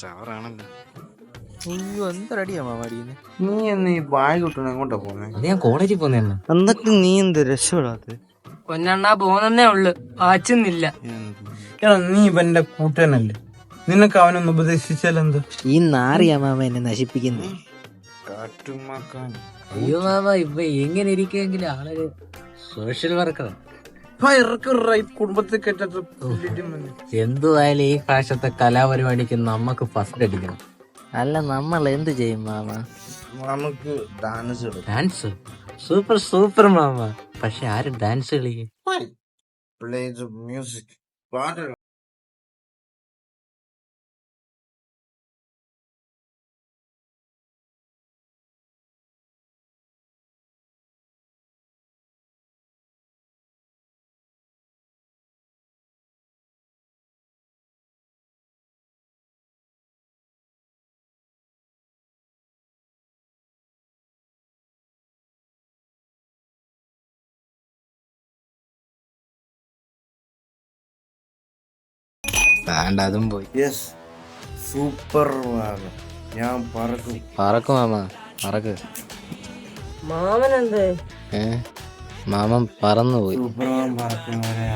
ചവറാണല്ലോ. എന്തടിയാ മാമാടിന്ന്? നീ എന്ന് ഈ ബാഗ് കിട്ടണ എങ്ങോട്ടാ പോന്നെ? അത് ഞാൻ കോളേജിൽ പോന്നെ. എന്നിട്ട് നീ എന്ത് രക്ഷപ്പെടാത്ത? പൊന്നണ്ണാ പോന്നേ ഉള്ളു, ആച്ചുന്നില്ല. എടാ നീ ഇവന്റെ കൂട്ടനല്ലേ, നിനക്ക് അവനൊന്ന് ഉപദേശിച്ചാലെന്ത്? ഈ നാറിയാ മാമ എന്നെ നശിപ്പിക്കുന്നേ. കാട്ടുമാക്കാൻ അയ്യോ മാമ, ഇപ്പൊ എങ്ങനെ ഇരിക്കുമെങ്കിലും ആളൊരു സോഷ്യൽ വർക്കർ. കുടുംബത്തിൽ കെട്ടിട്ട് എന്തുവായാലും ഈ പ്രാവശ്യത്തെ കലാപരിപാടിക്ക് നമുക്ക് ഫസ്റ്റ് അടിക്കണം. അല്ല, നമ്മൾ എന്ത് ചെയ്യും മാമ? നമുക്ക് dance dance? Super super mama. പക്ഷെ ആരും ഡാൻസ് കളിക്കും? Play the music. പാട്ട് വേണ്ട, അതും പോയി. Yes, super. ഞാൻ പറക്കും മാമ, പറക്ക്. മാമനെന്തേ? മാമൻ പറന്നു പോയി. സൂപ്പർമാൻ പറക്കുന്നവരെ